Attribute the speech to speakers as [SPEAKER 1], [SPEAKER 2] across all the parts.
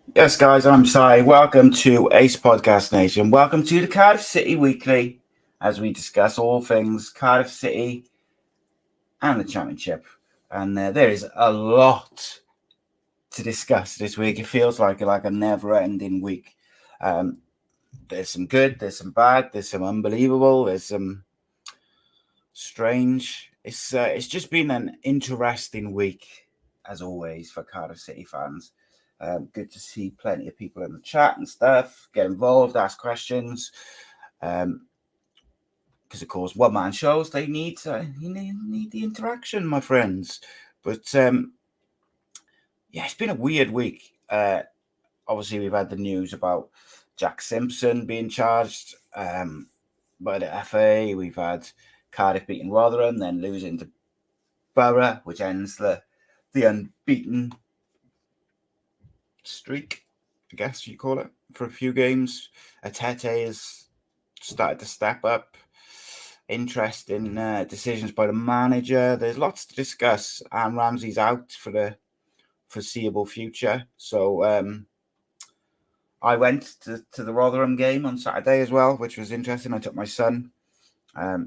[SPEAKER 1] Yes, guys, I'm Sai. Welcome to Ace Podcast Nation. Welcome to the Cardiff City Weekly as we discuss all things Cardiff City and the Championship. And there is a lot to discuss this week. It feels like a never-ending week. Um, there's some good, there's some bad, there's some unbelievable, there's some strange. It's just been an interesting week, as always, for Cardiff City fans. Good to see plenty of people in the chat and stuff. Get involved, ask questions. Because of course, one man shows they need the interaction, my friends. But yeah, it's been a weird week. Obviously, we've had the news about Jack Simpson being charged by the FA. We've had Cardiff beating Rotherham, then losing to Boro, which ends the unbeaten streak, I guess you call it, for a few games. Atete has started to step up. Interesting decisions by the manager. There's lots to discuss. And Ramsey's out for the foreseeable future. So I went to the Rotherham game on Saturday as well, which was interesting. I took my son.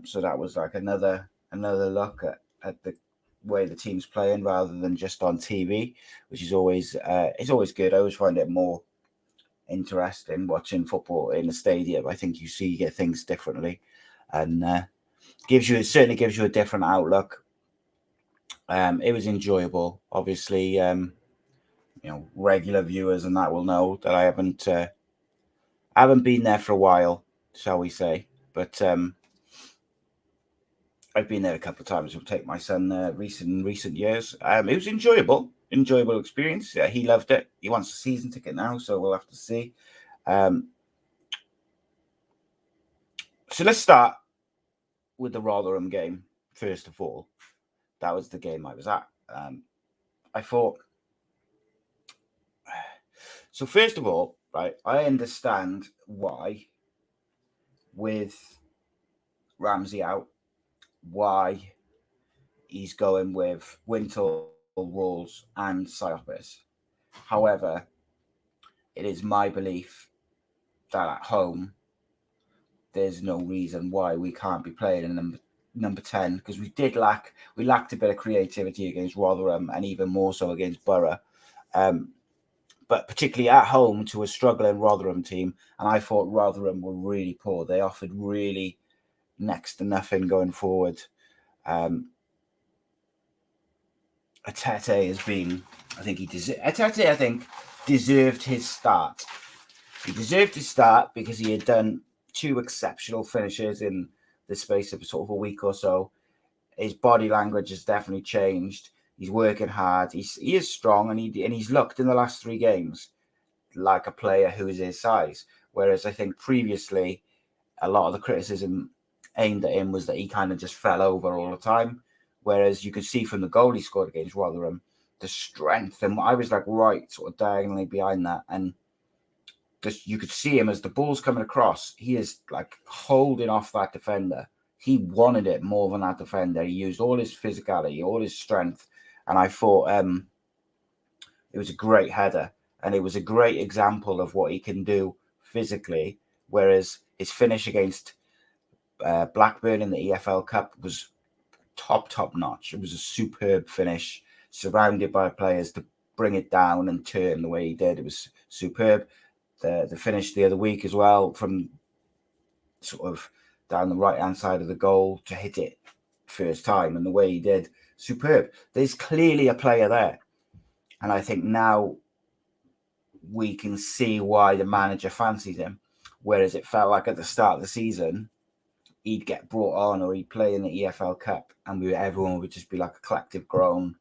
[SPEAKER 1] So that was like another look at the way the team's playing rather than just on TV, which is always it's always good. I always find it more interesting watching football in the stadium. I think you get things differently, and it certainly gives you a different outlook. It was enjoyable. Obviously, regular viewers and that will know that I haven't been there for a while, shall we say, but I've been there a couple of times. We'll take my son recent years. It was enjoyable experience. Yeah, he loved it. He wants a season ticket now, so we'll have to see. So let's start with the Rotherham game first of all. That was the game I was at. I thought. So first of all, right, I understand why with Ramsey out, why he's going with Wintle, Walls, and Psyopis. However, it is my belief that at home, there's no reason why we can't be playing in number 10 because we lacked a bit of creativity against Rotherham and even more so against Boro. But particularly at home to a struggling Rotherham team, and I thought Rotherham were really poor. They offered really next to nothing going forward. Atete has been, I think, deserved his start. He deserved his start because he had done two exceptional finishes in the space of sort of a week or so. His body language has definitely changed. He's working hard. He is strong, and he's looked in the last three games like a player who is his size. Whereas I think previously, a lot of the criticism aimed at him was that he kind of just fell over all the time. Whereas you could see from the goal he scored against Rotherham, the strength, and I was like right sort of diagonally behind that, and just you could see him as the ball's coming across. He is like holding off that defender. He wanted it more than that defender. He used all his physicality, all his strength, and I thought it was a great header, and it was a great example of what he can do physically. Whereas his finish against Blackburn in the EFL Cup was top notch. It was a superb finish, surrounded by players to bring it down and turn the way he did. It was superb. The finish the other week as well, from sort of down the right hand side of the goal to hit it first time, and the way he did, superb. There's clearly a player there, and I think now we can see why the manager fancies him. Whereas it felt like at the start of the season, he'd get brought on or he'd play in the EFL Cup and everyone would just be like a collective groan.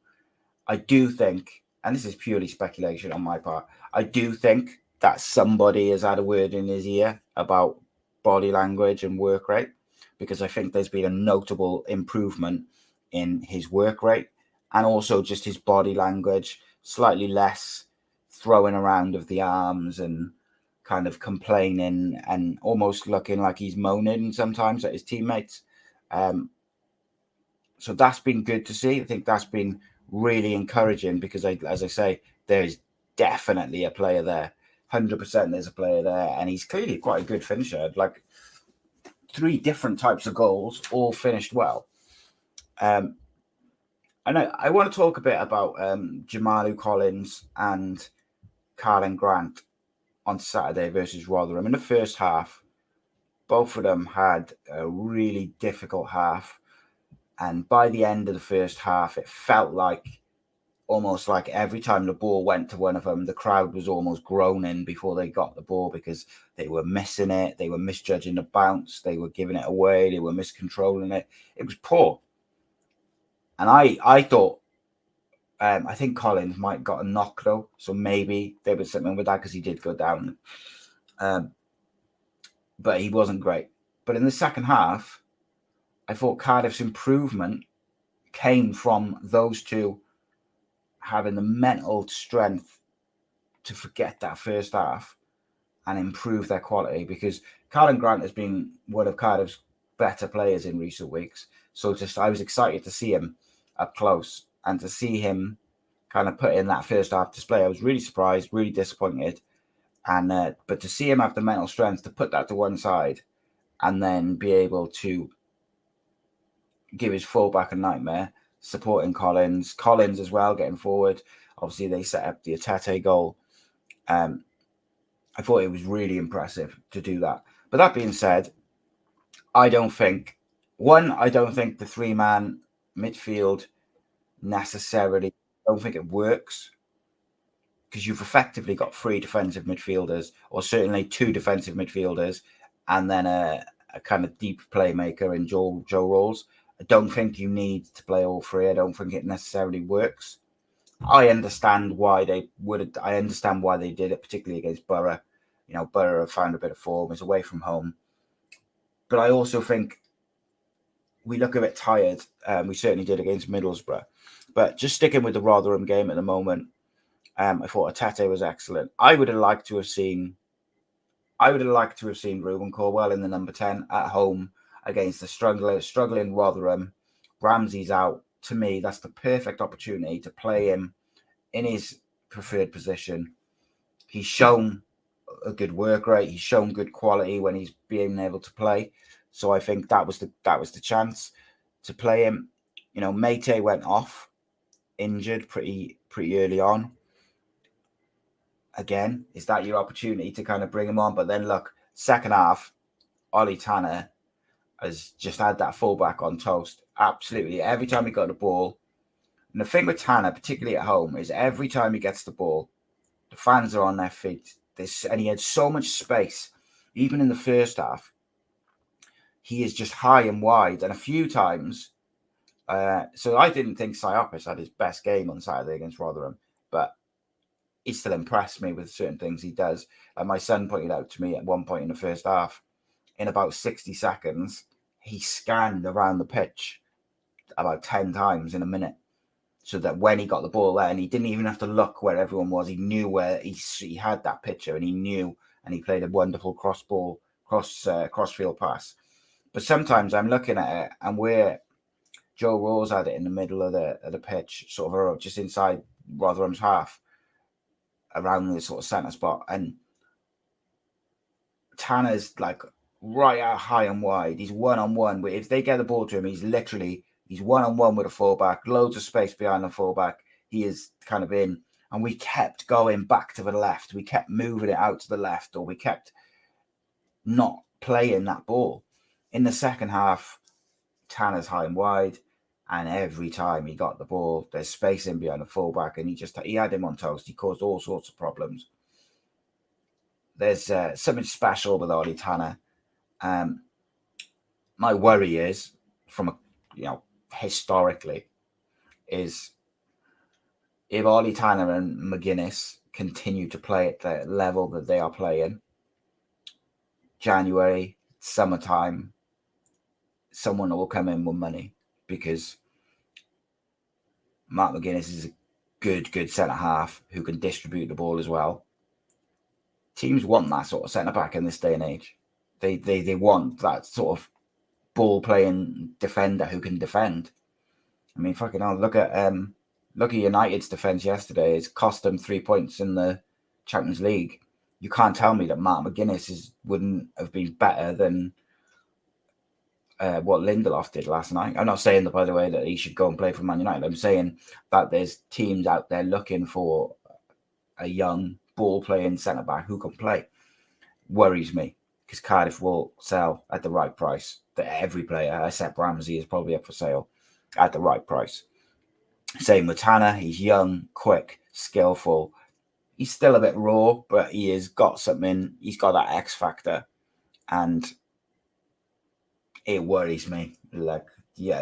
[SPEAKER 1] I do think, and this is purely speculation on my part, I do think that somebody has had a word in his ear about body language and work rate, because I think there's been a notable improvement in his work rate and also just his body language, slightly less throwing around of the arms and kind of complaining and almost looking like he's moaning sometimes at his teammates. So that's been good to see. I think that's been really encouraging because, as I say, there's definitely a player there. 100% there's a player there, and he's clearly quite a good finisher. Like 3 different types of goals, all finished well. And I want to talk a bit about Jamalu Collins and Carlin Grant on Saturday versus Rotherham. In the first half, both of them had a really difficult half. And by the end of the first half, it felt like almost like every time the ball went to one of them, the crowd was almost groaning before they got the ball because they were missing it. They were misjudging the bounce. They were giving it away. They were miscontrolling it. It was poor. And I thought, I think Collins might have got a knock though. So maybe there was something with that because he did go down. But he wasn't great. But in the second half, I thought Cardiff's improvement came from those two having the mental strength to forget that first half and improve their quality, because Carlin Grant has been one of Cardiff's better players in recent weeks. So I was excited to see him up close and to see him kind of put in that first half display. I was really surprised, really disappointed. And but to see him have the mental strength to put that to one side and then be able to give his fullback a nightmare, supporting Collins as well, getting forward. Obviously, they set up the Atete goal. I thought it was really impressive to do that. But that being said, I don't think the 3-man midfield necessarily, don't think it works, because you've effectively got 3 defensive midfielders, or certainly 2 defensive midfielders, and then a kind of deep playmaker in Joe Rolls. I don't think you need to play all 3. I don't think it necessarily works. I understand why they would. I understand why they did it, particularly against Boro. You know, Boro have found a bit of form, is away from home. But I also think we look a bit tired. We certainly did against Middlesbrough. But just sticking with the Rotherham game at the moment, I thought Atete was excellent. I would have liked to have seen Ruben Corwell in the number 10 at home against the struggling Rotherham. Ramsey's out. To me, that's the perfect opportunity to play him in his preferred position. He's shown a good work rate. He's shown good quality when he's being able to play. So I think that was the chance to play him. You know, Mate went off injured pretty early on. Again, is that your opportunity to kind of bring him on? But then look, second half, Ollie Tanner has just had that fullback on toast. Absolutely. Every time he got the ball. And the thing with Tanner, particularly at home, is every time he gets the ball, the fans are on their feet. And he had so much space, even in the first half. He is just high and wide. And a few times, so I didn't think Siopis had his best game on Saturday against Rotherham, but he still impressed me with certain things he does. And my son pointed out to me at one point in the first half, in about 60 seconds, he scanned around the pitch about 10 times in a minute, so that when he got the ball there, and he didn't even have to look where everyone was, he knew where he had that picture, and he knew, and he played a wonderful crossfield pass. But sometimes I'm looking at it, and where Joe Rose had it in the middle of the pitch, sort of just inside Rotherham's half, around the sort of centre spot, and Tanner's like right out high and wide. He's one-on-one. But if they get the ball to him, he's one-on-one with a fullback, loads of space behind the fullback. He is kind of in. And we kept going back to the left. We kept moving it out to the left, or we kept not playing that ball. In the second half, Tanner's high and wide. And every time he got the ball, there's space in behind the fullback. And he had him on toast. He caused all sorts of problems. There's something special with Ollie Tanner. My worry is, historically, is if Ollie Tanner and McGuinness continue to play at the level that they are playing, January, summertime, someone will come in with money, because Mark McGuinness is a good centre-half who can distribute the ball as well. Teams want that sort of centre-back in this day and age. They want that sort of ball-playing defender who can defend. I mean, fucking hell, look at look at United's defence yesterday. It's cost them 3 points in the Champions League. You can't tell me that Mark McGuinness wouldn't have been better than what Lindelof did last night. I'm not saying that, by the way, that he should go and play for Man United. I'm saying that there's teams out there looking for a young ball-playing centre-back who can play. Worries me, because Cardiff will sell at the right price. That every player, except Ramsey, is probably up for sale at the right price. Same with Tanner. He's young, quick, skillful. He's still a bit raw, but he has got something. He's got that X factor, and it worries me.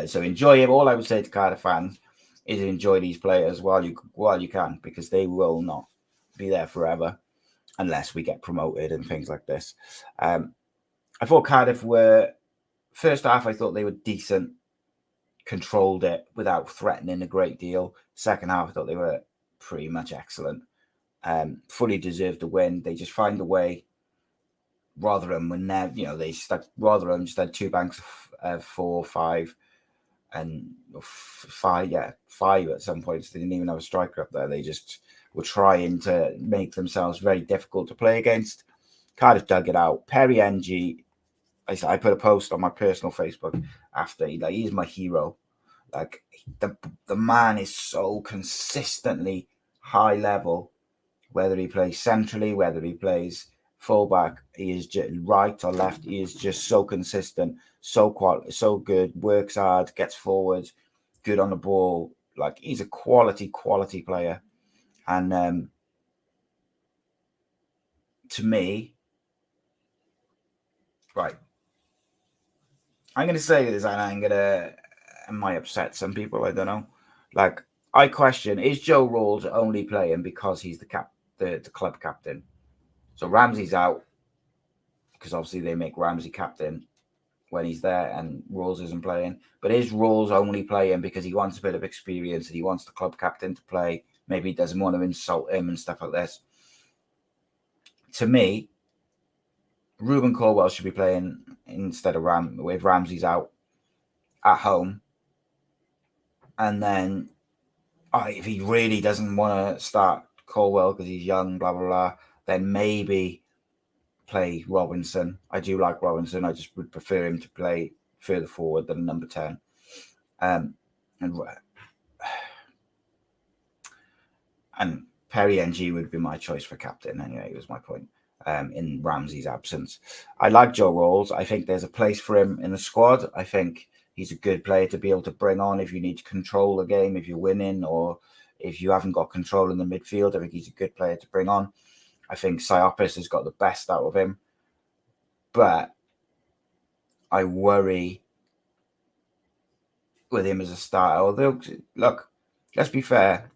[SPEAKER 1] So enjoy him. All I would say to Cardiff fans is enjoy these players while you can, because they will not be there forever unless we get promoted and things like this. I thought Cardiff were, first half, I thought they were decent, controlled it without threatening a great deal. Second half, I thought they were pretty much excellent. Fully deserved the win. They just find a way. Rotherham, Rotherham just had 2 banks of 4, 5, and 5 at some points. They didn't even have a striker up there. They just were trying to make themselves very difficult to play against. Cardiff dug it out. Perry NG, I put a post on my personal Facebook after. He's my hero. Like, the man is so consistently high level, whether he plays centrally, whether he plays fullback, he is just right or left. He is just so consistent, so good, works hard, gets forward, good on the ball. Like, he's a quality player. And to me, right, I'm going to say this, and I might upset some people, I don't know. Like, I question, is Joe Rawls only playing because he's the club captain? So Ramsey's out, because obviously they make Ramsey captain when he's there and Rawls isn't playing. But is Rawls only playing because he wants a bit of experience and he wants the club captain to play? Maybe he doesn't want to insult him and stuff like this. To me, Ruben Colwell should be playing instead of with Ramsey's out at home. And then if he really doesn't want to start Colwell because he's young, blah, blah, blah, then maybe play Robinson. I do like Robinson. I just would prefer him to play further forward than number 10. And Perry NG would be my choice for captain anyway, was my point, in Ramsey's absence. I like Joe Rawls. I think there's a place for him in the squad. I think he's a good player to be able to bring on if you need to control the game, if you're winning, or if you haven't got control in the midfield. I think he's a good player to bring on. I think Siopis has got the best out of him. But I worry with him as a starter. Although, look, let's be fair.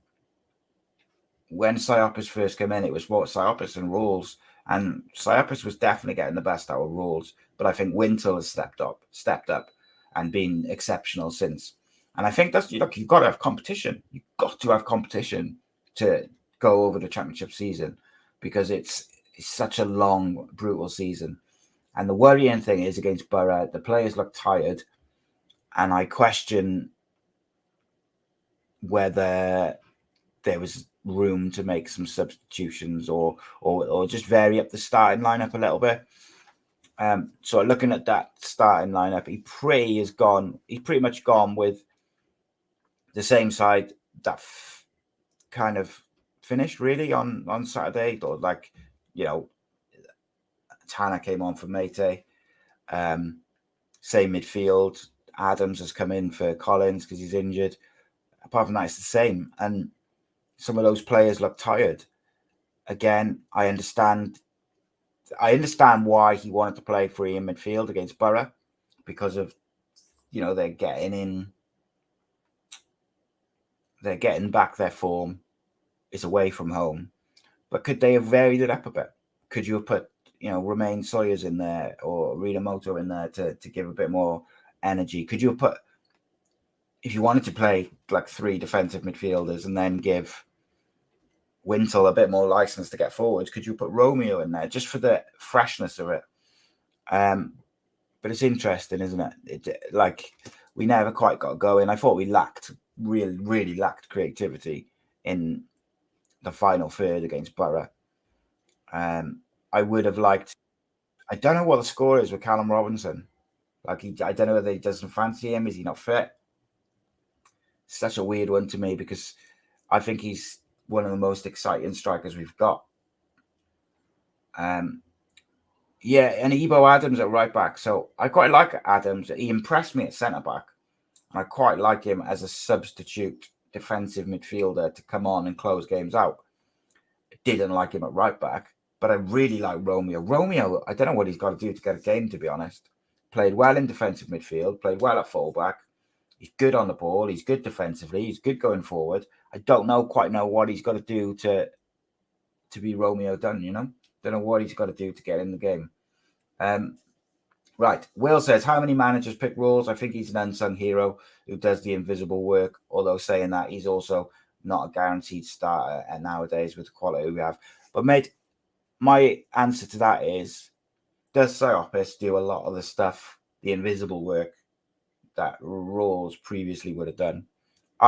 [SPEAKER 1] When Siopis first came in, it was Siopis and Rawls. And Siopis was definitely getting the best out of Rawls. But I think Wintle has stepped up and been exceptional since. And I think you've got to have competition. You've got to have competition to go over the championship season, because it's such a long, brutal season. And the worrying thing is, against Boro, the players look tired. And I question whether there was room to make some substitutions or just vary up the starting lineup a little bit. So looking at that starting lineup, he's pretty much gone with the same side that kind of finished really on Saturday. Or Tanner came on for Mate. Same midfield. Adams has come in for Collins because he's injured. Apart from that, it's the same. And some of those players look tired. Again, I understand why he wanted to play free in midfield against Boro, because of, they're getting back their form. It's away from home. But could they have varied it up a bit? Could you have put, Romain Sawyers in there or Rinamoto in there to give a bit more energy? Could you have put, if you wanted to play like 3 defensive midfielders and then give Wintle a bit more license to get forwards, could you put Romeo in there just for the freshness of it? But it's interesting, isn't it? We never quite got going. I thought we lacked really lacked creativity in the final third against Borough. I would have liked. I don't know what the score is with Callum Robinson. Like I don't know whether he doesn't fancy him. Is he not fit? Such a weird one to me because I think he's one of the most exciting strikers we've got. Yeah, and Ebo Adams at right back. So I quite like Adams. He impressed me at centre back. And I quite like him as a substitute defensive midfielder to come on and close games out. Didn't like him at right back, but I really like Romeo. Romeo, I don't know what he's got to do to get a game, to be honest. Played well in defensive midfield, played well at fullback. He's good on the ball. He's good defensively. He's good going forward. I don't quite know what he's got to do to be Romeo Dunn, Don't know what he's got to do to get in the game. Right. Will says, how many managers pick Rawls? I think he's an unsung hero who does the invisible work, although saying that he's also not a guaranteed starter nowadays with the quality we have. But mate, my answer to that is, does Siopis do a lot of the stuff, the invisible work that Rawls previously would have done?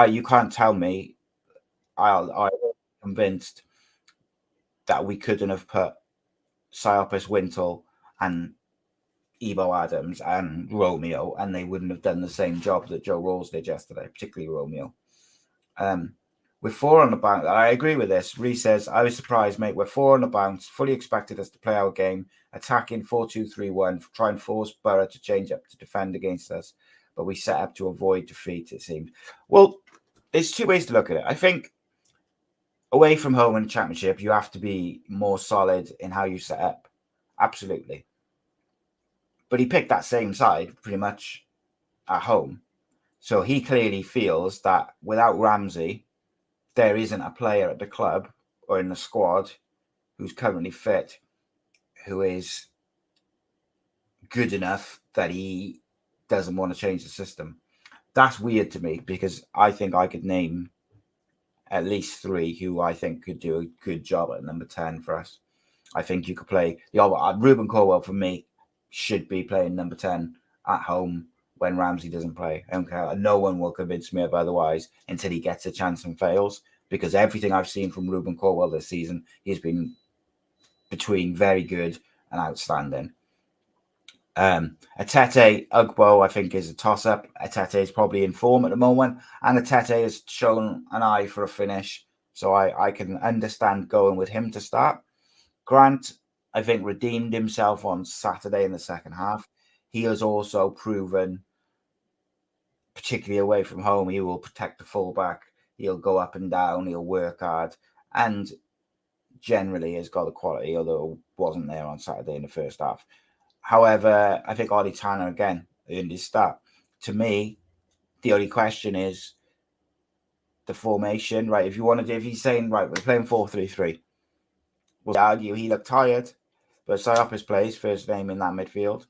[SPEAKER 1] You can't tell me. I'm convinced that we couldn't have put Siopis, Wintle, and Ebo Adams and Romeo, and they wouldn't have done the same job that Joe Rawls did yesterday, particularly Romeo. We're 4 on the bounce. I agree with this. Reece says, I was surprised, mate. We're 4 on the bounce. Fully expected us to play our game, attacking 4-2-3-1, try and force Borough to change up to defend against us. But we set up to avoid defeat, it seemed. Well, there's two ways to look at it. I think away from home in the Championship, you have to be more solid in how you set up. Absolutely. But he picked that same side pretty much at home. So he clearly feels that without Ramsey, there isn't a player at the club or in the squad who's currently fit, who is good enough that he doesn't want to change the system. That's weird to me because I think I could name at least 3 who I think could do a good job at number 10 for us. I think you could play Ruben Corwell for me should be playing number 10 at home when Ramsey doesn't play. I don't care. No one will convince me of otherwise until he gets a chance and fails, because everything I've seen from Ruben Corwell this season, he's been between very good and outstanding. Atete, Ugbo, I think is a toss-up. Atete is probably in form at the moment, and Atete has shown an eye for a finish, so I can understand going with him to start. Grant, I think, redeemed himself on Saturday in the second half. He has also proven, particularly away from home, he will protect the fullback. He'll go up and down. He'll work hard, and generally has got the quality, although wasn't there on Saturday in the first half. However, I think Ollie Tanner again earned his start. To me, the only question is the formation, right? If he's saying, right, we're playing 4-3-3, we'll argue he looked tired, but Siopis plays first name in that midfield.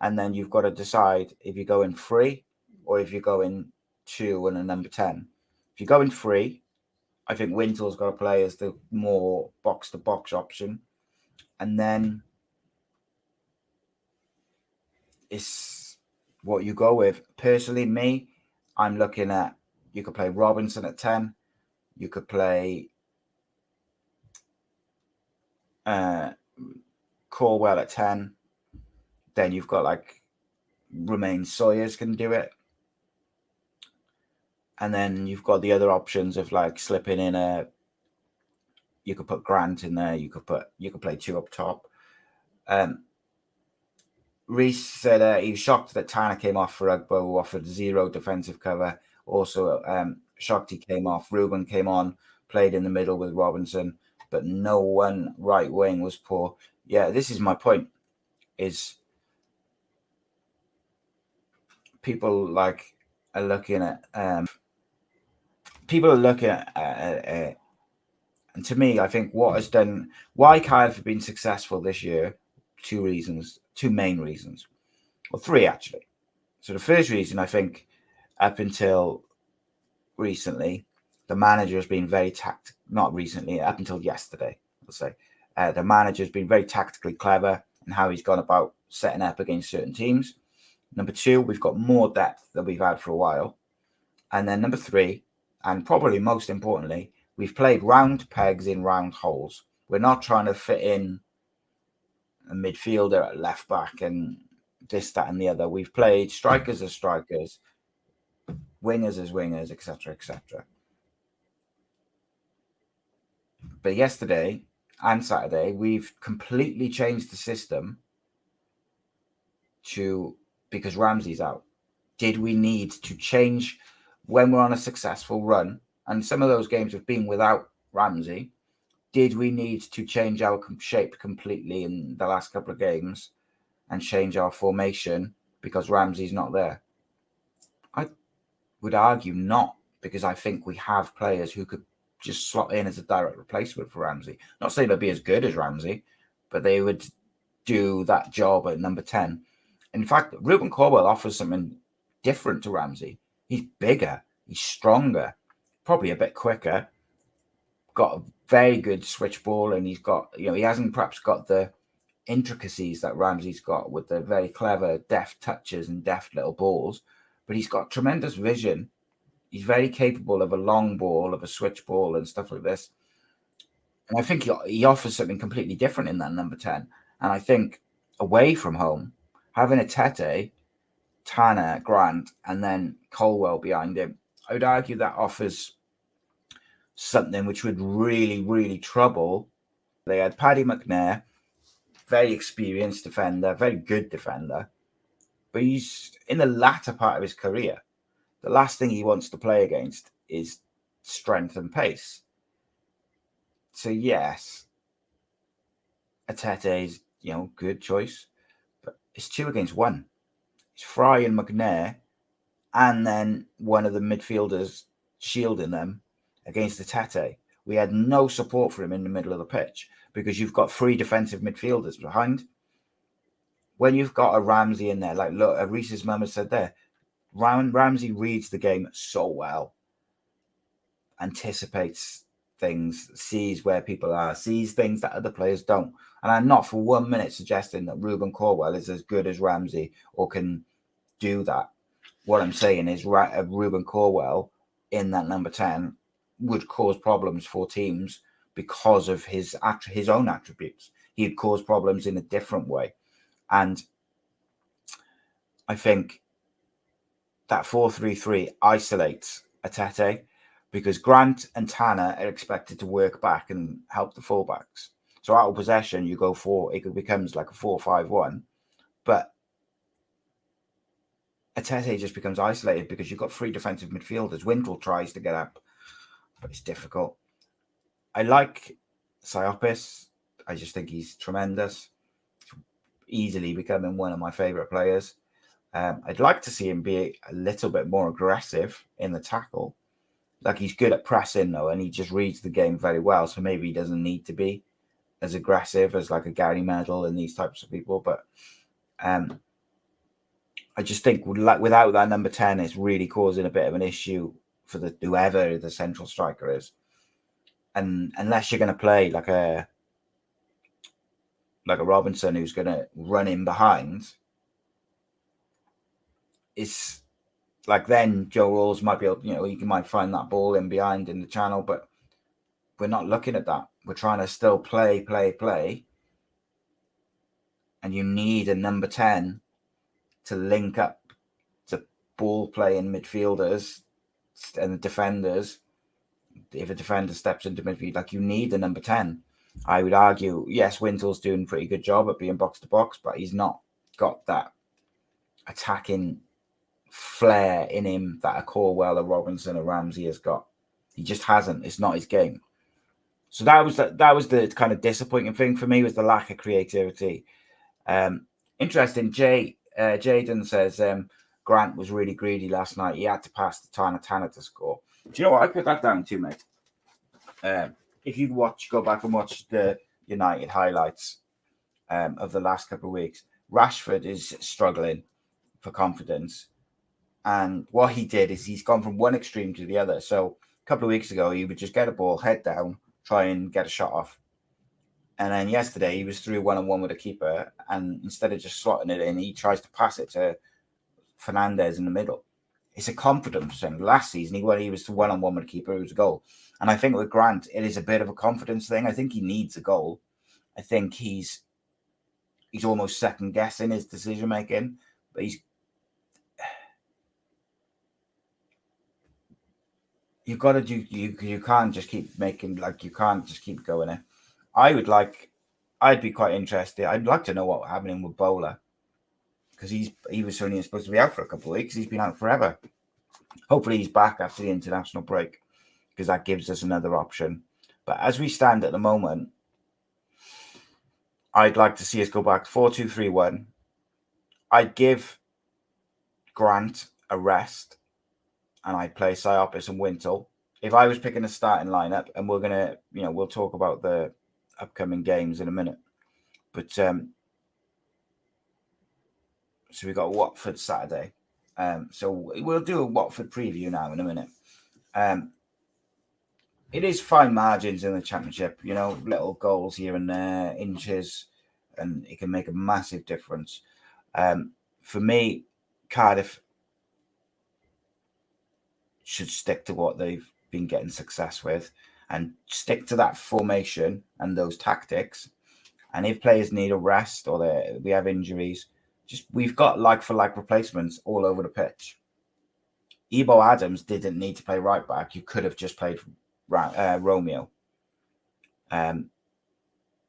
[SPEAKER 1] And then you've got to decide if you go in 3 or if you go in 2 and a number 10. If you go in 3, I think Wintle's got to play as the more box-to-box option. And then it's what you go with. Personally, me, I'm looking at, you could play Robinson at 10. You could play Corwell at 10. Then you've got like Romain Sawyers can do it. And then you've got the other options of like slipping in you could put Grant in there. You could play 2 up top. Reece said he was shocked that Tanner came off for Ugbo, who offered 0 defensive cover. Also, shocked he came off. Ruben came on, played in the middle with Robinson, but no one right wing was poor. Yeah, this is my point, is people like are looking at and to me, I think why Cardiff have been successful this year, 2 main reasons, or 3 actually. So the first reason, I think, up until recently, the manager has been very not recently, up until yesterday, let's say, the manager has been very tactically clever in how he's gone about setting up against certain teams. Number 2, we've got more depth than we've had for a while. And then number 3, and probably most importantly, we've played round pegs in round holes. We're not trying to fit in a midfielder at left back and this, that, and the other. We've played strikers as strikers, wingers as wingers, etc., etc. But yesterday and Saturday, we've completely changed the system because Ramsey's out. Did we need to change when we're on a successful run? And some of those games have been without Ramsey. Did we need to change our shape completely in the last couple of games and change our formation because Ramsey's not there? I would argue not, because I think we have players who could just slot in as a direct replacement for Ramsey. Not saying they'll be as good as Ramsey, but they would do that job at number 10. In fact, Ruben Corwell offers something different to Ramsey. He's bigger, he's stronger, probably a bit quicker, got a very good switch ball, and he's got, he hasn't perhaps got the intricacies that Ramsey's got with the very clever, deft touches and deft little balls, but he's got tremendous vision. He's very capable of a long ball, of a switch ball and stuff like this. And I think he offers something completely different in that number 10. And I think away from home, having a Tete, Tanner, Grant, and then Colwell behind him, I would argue that offers something which would really, really trouble. They had Paddy McNair, very experienced defender, very good defender, but he's in the latter part of his career. The last thing he wants to play against is strength and pace. So yes, Atete is, good choice, but it's 2 against 1. It's Fry and McNair, and then one of the midfielders shielding them against Atete. We had no support for him in the middle of the pitch because you've got 3 defensive midfielders behind. When you've got a Ramsey in there, like, look, Reese's mum has said there, Ramsey reads the game so well, anticipates things, sees where people are, sees things that other players don't. And I'm not for 1 minute suggesting that Ruben Corwell is as good as Ramsey or can do that. What I'm saying is Ruben Corwell in that number 10 would cause problems for teams because of his own attributes. He'd cause problems in a different way. And I think that 4-3-3 isolates Atete because Grant and Tanner are expected to work back and help the fullbacks. So out of possession, you go for, it becomes like a 4-5-1. But Atete just becomes isolated because you've got 3 defensive midfielders. Wintle tries to get up, but it's difficult. I like Siopis. I just think he's tremendous. Easily becoming one of my favourite players. I'd like to see him be a little bit more aggressive in the tackle. Like, he's good at pressing, though, and he just reads the game very well. So maybe he doesn't need to be as aggressive as like a Gary Medal and these types of people. But I just think without that number 10, it's really causing a bit of an issue for whoever the central striker is. And unless you're going to play like a Robinson who's going to run in behind, it's like then Joe Rawls might be able, he might find that ball in behind in the channel, but we're not looking at that. We're trying to still play. And you need a number 10 to link up to ball playing midfielders and the defenders. If a defender steps into midfield, like, you need the number 10. I would argue, yes, Wintle's doing a pretty good job at being box to box, but he's not got that attacking flair in him that a Corwell, a Robinson, a Ramsey has got. He just hasn't. It's not his game. So that was the kind of disappointing thing for me, was the lack of creativity. Interesting. Jaden says Grant was really greedy last night. He had to pass the Tanner to score. Do you know what? I put that down too, mate. If you go back and watch the United highlights of the last couple of weeks, Rashford is struggling for confidence. And what he did is he's gone from one extreme to the other. So a couple of weeks ago, he would just get a ball, head down, try and get a shot off. And then yesterday, he was through 1-on-1 with a keeper. And instead of just slotting it in, he tries to pass it to Fernandez in the middle. It's a confidence thing. Last season, he was the one-on-one with the keeper, it was a goal. And I think with Grant, it is a bit of a confidence thing. I think he needs a goal. I think he's almost second guessing his decision making, but you've got to do you can't just keep making you can't just keep going it. I'd be quite interested. I'd like to know what's happening with Bowler, because he was only supposed to be out for a couple of weeks. He's been out forever. Hopefully he's back after the international break, because that gives us another option. But as we stand at the moment, I'd like to see us go back 4-2-3-1. I'd give Grant a rest, and I'd play Siopis and Wintle. If I was picking a starting lineup, and we're gonna, we'll talk about the upcoming games in a minute. But so we got Watford Saturday. So we'll do a Watford preview now in a minute. It is fine margins in the Championship, little goals here and there, inches, and it can make a massive difference. For me, Cardiff should stick to what they've been getting success with and stick to that formation and those tactics. And if players need a rest or we have injuries, we've got like-for-like replacements all over the pitch. Ebo Adams didn't need to play right back. You could have just played Romeo.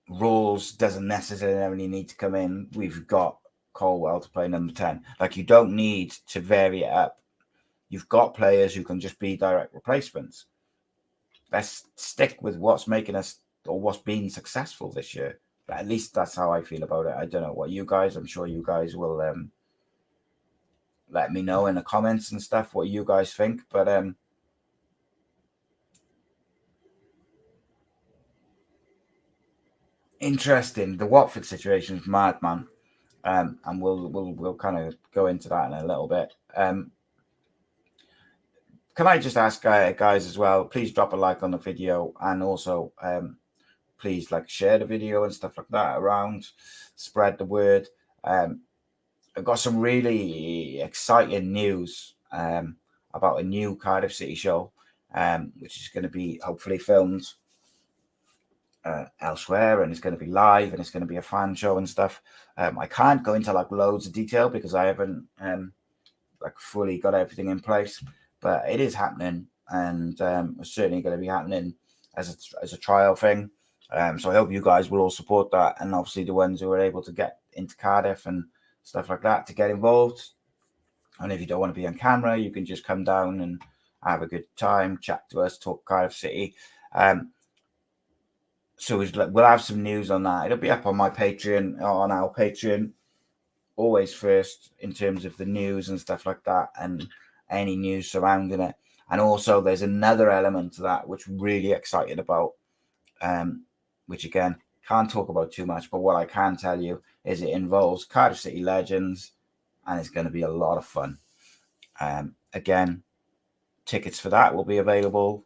[SPEAKER 1] Rawls doesn't necessarily need to come in. We've got Colwell to play number 10. You don't need to vary it up. You've got players who can just be direct replacements. Let's stick with what's making us, or what's been successful this year. But at least that's how I feel about it. I don't know what you guys, I'm sure you guys will let me know in the comments and stuff what you guys think. But interesting. The Watford situation is mad, man. And we'll kind of go into that in a little bit. Can I just ask guys as well, please drop a like on the video, and also please share the video and stuff like that around, spread the word. I've got some really exciting news about a new Cardiff City show, which is going to be hopefully filmed elsewhere, and it's going to be live, and it's going to be a fan show and stuff. I can't go into loads of detail because I haven't fully got everything in place, but it is happening, and it's certainly going to be happening as a trial thing. So I hope you guys will all support that, and obviously the ones who are able to get into Cardiff and stuff like that to get involved. And if you don't want to be on camera, you can just come down and have a good time, chat to us, talk Cardiff City. So we'll have some news on that. It'll be up on my Patreon, on our Patreon, always first in terms of the news and stuff like that, and any news surrounding it. And also there's another element to that which we're really excited about, which again, can't talk about too much, but what I can tell you is it involves Cardiff City legends, and it's going to be a lot of fun. Again, tickets for that will be available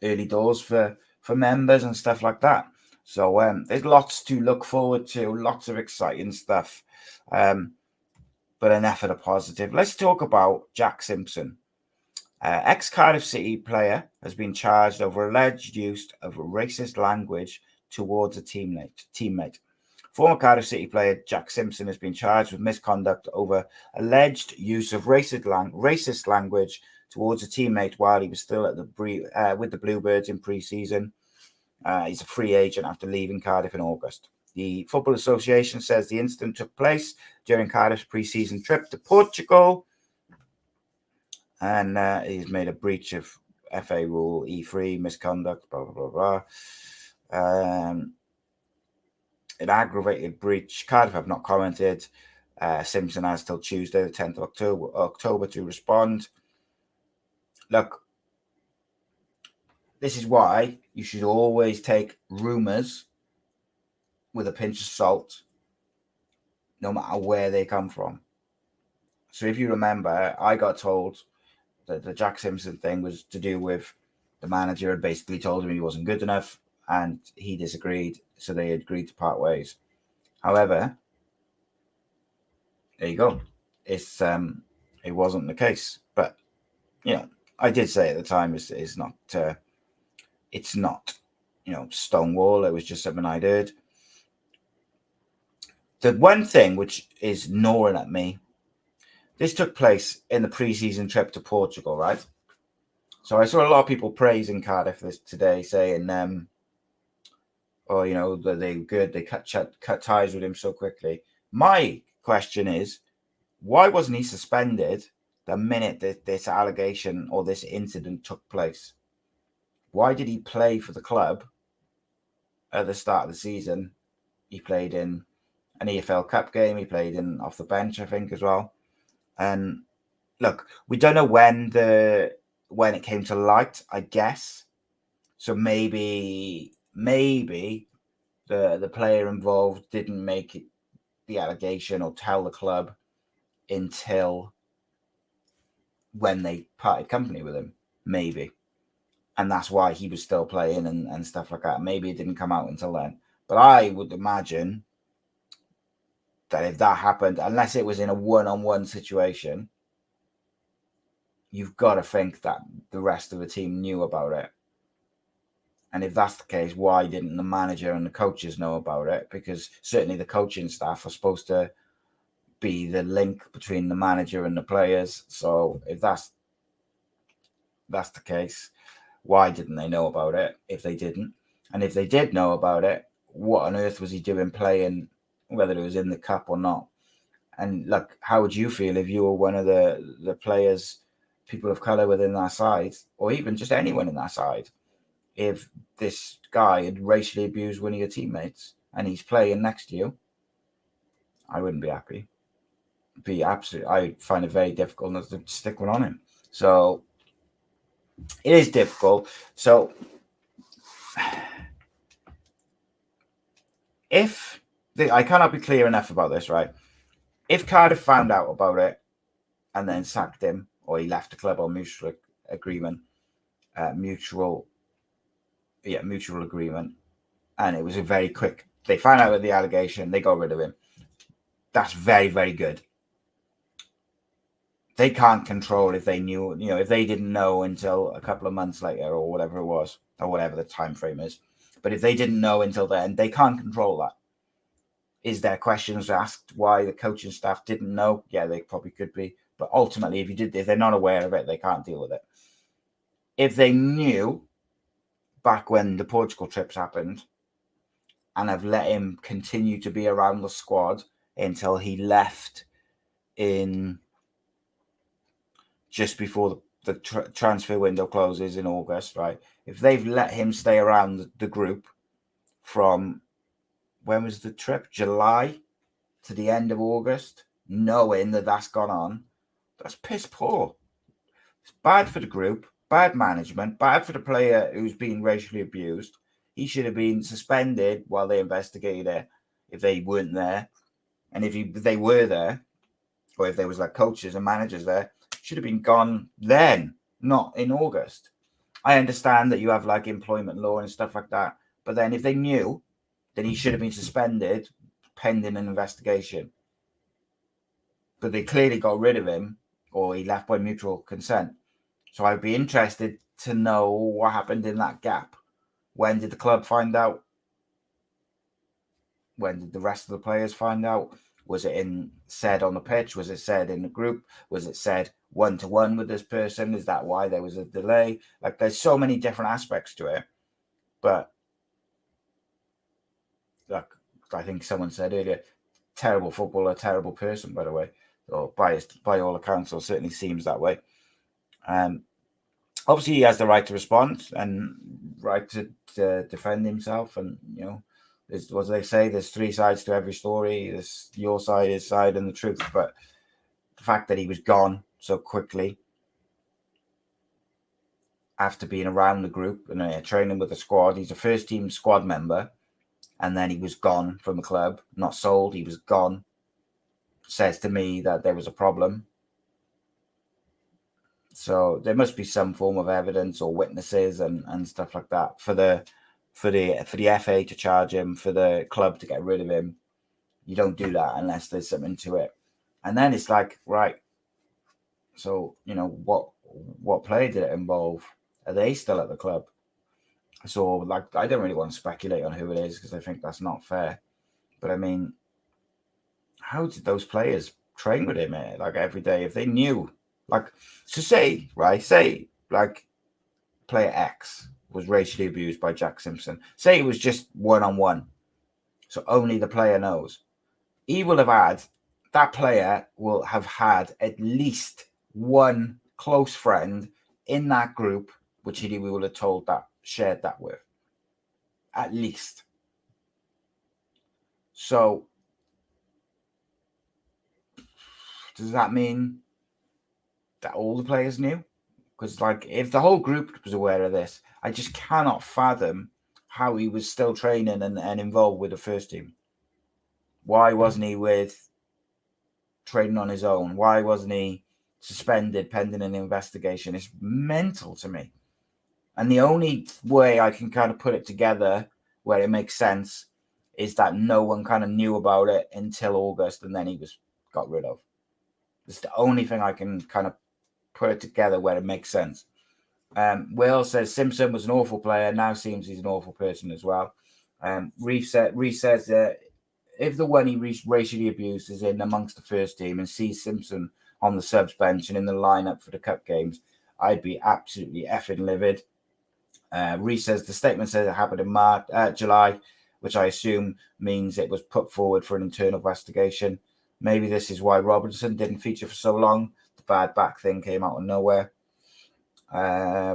[SPEAKER 1] early doors for members and stuff like that. So there's lots to look forward to, lots of exciting stuff. But enough of the positive. Let's talk about Jack Simpson. Ex-Cardiff City player has been charged over alleged use of racist language towards a teammate. Former Cardiff City player Jack Simpson has been charged with misconduct over alleged use of racist language towards a teammate while he was still at with the Bluebirds in pre-season. He's a free agent after leaving Cardiff in August. The Football Association says the incident took place during Cardiff's pre-season trip to Portugal, and he's made a breach of FA Rule E3, misconduct, blah, blah, blah, blah. An aggravated breach. Cardiff have not commented. Simpson has till Tuesday, the 10th of October to respond. Look, this is why you should always take rumours with a pinch of salt, no matter where they come from. So if you remember, I got told that the Jack Simpson thing was to do with the manager had basically told him he wasn't good enough, and he disagreed, so they agreed to part ways. However, there you go. It wasn't the case, but I did say at the time it's not stonewall. It was just something I'd heard. The one thing which is gnawing at me, this took place in the pre-season trip to Portugal, right? So I saw a lot of people praising Cardiff today, saying, that they're good. They cut ties with him so quickly. My question is, why wasn't he suspended the minute that this allegation or this incident took place? Why did he play for the club at the start of the season? He played in an EFL Cup game. He played in off the bench, I think, as well. And look, we don't know when it came to light, I guess. So maybe the player involved didn't make the allegation or tell the club until when they parted company with him, maybe. And that's why he was still playing and stuff like that. Maybe it didn't come out until then. But I would imagine that if that happened, unless it was in a one-on-one situation, you've got to think that the rest of the team knew about it. And if that's the case, why didn't the manager and the coaches know about it? Because certainly the coaching staff are supposed to be the link between the manager and the players. So if that's the case, why didn't they know about it if they didn't? And if they did know about it, what on earth was he doing playing, whether it was in the cup or not? And look, how would you feel if you were one of the players, people of colour within that side, or even just anyone in that side, if this guy had racially abused one of your teammates and he's playing next to you? I wouldn't be happy. I find it very difficult not to stick one on him. So it is difficult. So I cannot be clear enough about this, right? If Cardiff found out about it and then sacked him, or he left the club on mutual agreement, mutual agreement, and it was a very quick, they found out of the allegation, they got rid of him. That's very, very good. They can't control if they knew, if they didn't know until a couple of months later or whatever it was, or whatever the time frame is. But if they didn't know until then, they can't control that. Is there questions asked why the coaching staff didn't know? Yeah, they probably could be. But ultimately, if they're not aware of it, they can't deal with it. If they knew back when the Portugal trips happened and have let him continue to be around the squad until he left in just before the transfer window closes in August, right? If they've let him stay around the group from, when was the trip? July to the end of August, knowing that that's gone on, that's piss poor. It's bad for the group, bad management, bad for the player who's been racially abused. He should have been suspended while they investigated it if they weren't there. And if they were there, or if there was like coaches and managers there, should have been gone then, not in August. I understand that you have like employment law and stuff like that, but then if they knew, then he should have been suspended pending an investigation. But they clearly got rid of him, or he left by mutual consent. So I'd be interested to know what happened in that gap. When did the club find out? When did the rest of the players find out? Was it said on the pitch? Was it said in the group? Was it said one-to-one with this person? Is that why there was a delay? Like, there's so many different aspects to it. But like I think someone said earlier, terrible footballer, terrible person, by the way, or by all accounts, or certainly seems that way. Obviously, he has the right to respond and right to defend himself. And what do they say? There's three sides to every story. There's your side, his side, and the truth. But the fact that he was gone so quickly after being around the group and training with the squad, he's a first team squad member, and then he was gone from the club, not sold. He was gone. Says to me that there was a problem. So there must be some form of evidence or witnesses and stuff like that for the FA to charge him, for the club to get rid of him. You don't do that unless there's something to it. And then it's like, right, so what player did it involve? Are they still at the club? So, like, I don't really want to speculate on who it is because I think that's not fair. But I mean, how did those players train with him like every day if they knew? Like, so say like player X was racially abused by Jack Simpson. Say it was just 1-on-1, so only the player knows. That player will have had at least one close friend in that group, which he will have shared that with. At least. So, does that mean that all the players knew? Because, like, if the whole group was aware of this, I just cannot fathom how he was still training and involved with the first team. Why wasn't he training on his own? Why wasn't he suspended pending an investigation? It's mental to me. And the only way I can kind of put it together where it makes sense is that no one kind of knew about it until August, and then he got rid of. It's the only thing I can kind of put it together where it makes sense. Will says Simpson was an awful player. Now seems he's an awful person as well. Reece says that if the one he racially abused is in amongst the first team and sees Simpson on the subs bench and in the lineup for the cup games, I'd be absolutely effing livid. Reece says the statement says it happened in July, which I assume means it was put forward for an internal investigation. Maybe this is why Robinson didn't feature for so long. The bad back thing came out of nowhere.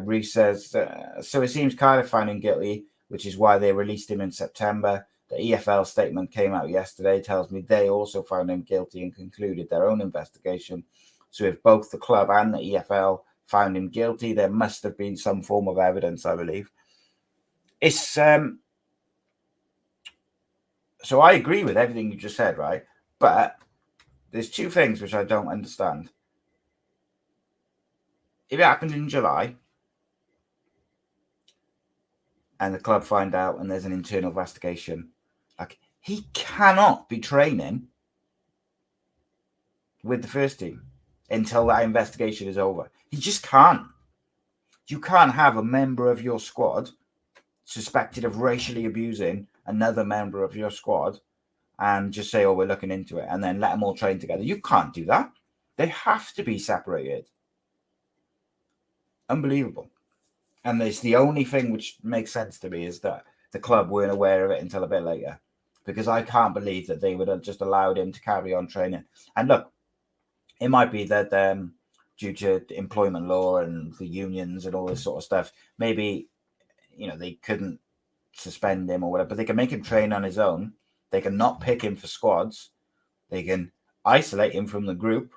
[SPEAKER 1] Reece says, so it seems Cardiff found him guilty, which is why they released him in September. The EFL statement came out yesterday, tells me they also found him guilty and concluded their own investigation. So if both the club and the EFL found him guilty, there must have been some form of evidence, I believe. It's so I agree with everything you just said, right? But there's two things which I don't understand. If it happened in July and the club find out and there's an internal investigation, like, he cannot be training with the first team until that investigation is over. He just can't. You can't have a member of your squad suspected of racially abusing another member of your squad and just say, oh, we're looking into it, and then let them all train together. You can't do that. They have to be separated. Unbelievable. And it's the only thing which makes sense to me is that the club weren't aware of it until a bit later, because I can't believe that they would have just allowed him to carry on training. And look, it might be that due to employment law and the unions and all this sort of stuff, maybe, they couldn't suspend him or whatever, but they can make him train on his own. They can not pick him for squads. They can isolate him from the group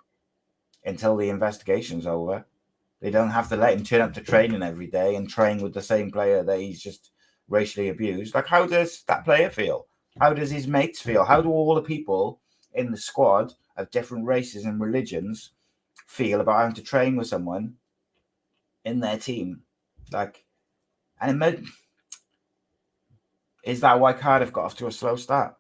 [SPEAKER 1] until the investigation's over. They don't have to let him turn up to training every day and train with the same player that he's just racially abused. Like, how does that player feel? How does his mates feel? How do all the people in the squad of different races and religions feel about having to train with someone in their team? Like, and is that why Cardiff got off to a slow start?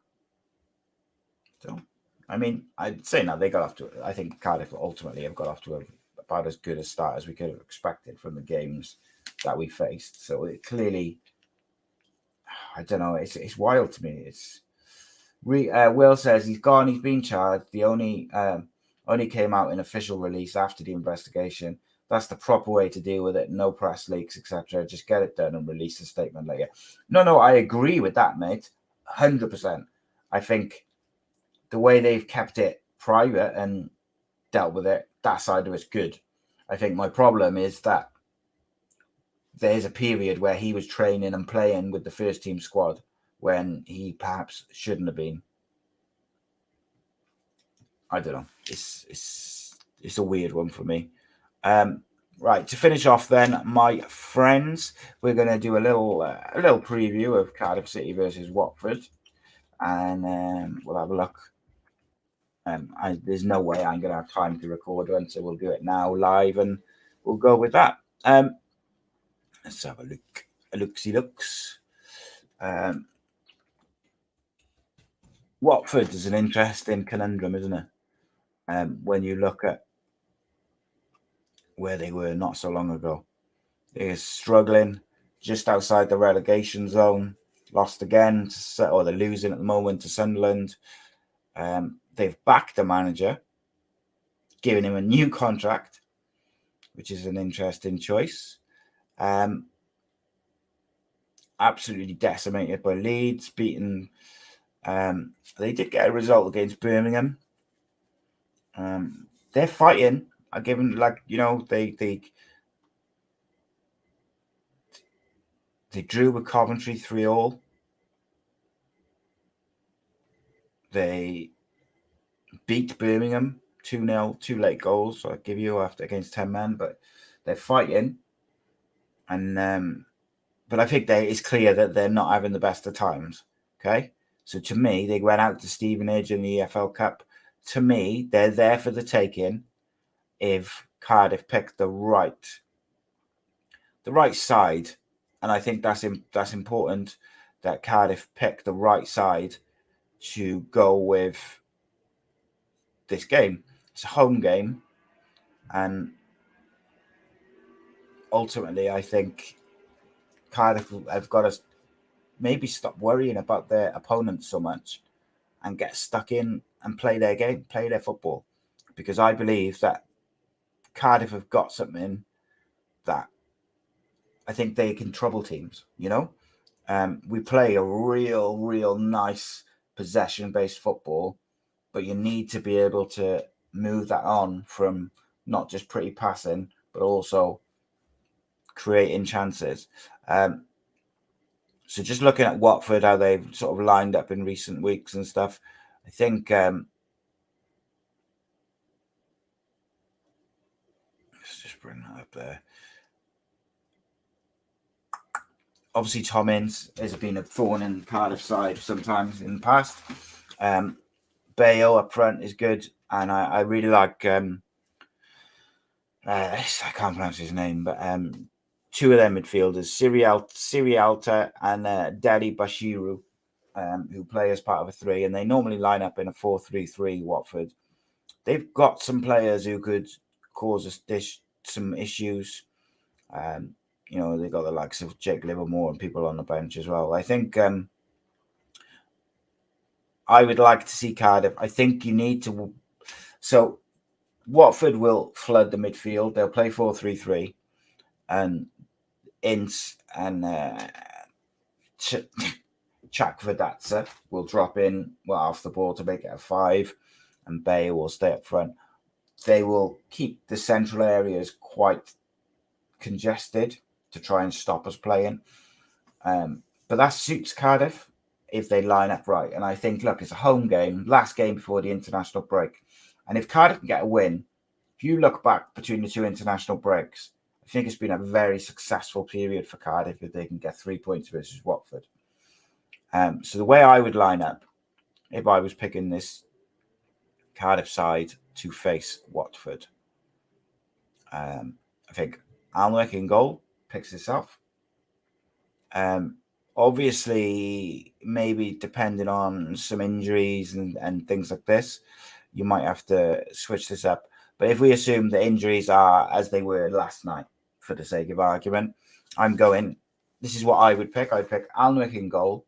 [SPEAKER 1] So, I mean, I'd say now they got off to. I think Cardiff ultimately have got off to about as good a start as we could have expected from the games that we faced. So it clearly, I don't know. It's wild to me. Will says he's gone. He's been charged. The only came out in official release after the investigation. That's the proper way to deal with it. No press leaks, etc. Just get it done and release a statement later. No, I agree with that, mate. 100%. I think the way they've kept it private and dealt with it, that side of it's good. I think my problem is that there's a period where he was training and playing with the first team squad when he perhaps shouldn't have been. I don't know. It's a weird one for me. Right, to finish off then, my friends, we're going to do a little preview of Cardiff City versus Watford, and we'll have a look. There's no way I'm going to have time to record one, so we'll do it now live, and we'll go with that. Let's have a look. A looksy looks. Watford is an interesting conundrum, isn't it? When you look at where they were not so long ago. They're struggling just outside the relegation zone. Lost again, or they're losing at the moment to Sunderland. They've backed the manager, giving him a new contract, which is an interesting choice. Absolutely decimated by Leeds, beaten. They did get a result against Birmingham. They're fighting. I give them, they drew with Coventry 3-3. They beat Birmingham 2-0, 2 late goals. So I give you after against 10 men, but they're fighting. And but I think it's clear that they're not having the best of times. Okay, so to me, they went out to Stevenage in the EFL Cup. To me, they're there for the taking if Cardiff picked the right side, and I think that's important that Cardiff pick the right side to go with this game. It's a home game, and ultimately, I think Cardiff have got to maybe stop worrying about their opponents so much and get stuck in and play their game, play their football, because I believe that Cardiff have got something that I think they can trouble teams. We play a real nice possession-based football, but you need to be able to move that on from not just pretty passing, but also creating chances. So just looking at Watford, how they've sort of lined up in recent weeks and stuff, I think let's just bring that up there. Obviously, Tom Ince has been a thorn in Cardiff side sometimes in the past. Bayo up front is good, and I really like. I can't pronounce his name, but two of them midfielders, Sirialta and Daddy Bashiru, who play as part of a three, and they normally line up in a 4-3-3. Watford, they've got some players who could cause us some issues. They got the likes of Jake Livermore and people on the bench as well. I think I would like to see Cardiff. I think you need to. So Watford will flood the midfield. They'll play 4-3-3, and Ince and Chakvadatsa will drop in off the ball to make it a 5, and Bay will stay up front. They will keep the central areas quite congested to try and stop us playing. But that suits Cardiff if they line up right. And I think, look, it's a home game, last game before the international break. And if Cardiff can get a win, if you look back between the two international breaks, I think it's been a very successful period for Cardiff if they can get 3 points versus Watford. So the way I would line up, if I was picking this Cardiff side to face Watford, I think Alnwick in goal picks this off. Obviously, maybe depending on some injuries and things like this, you might have to switch this up. But if we assume the injuries are as they were last night, for the sake of argument, this is what I would pick. I'd pick Alnwick in goal.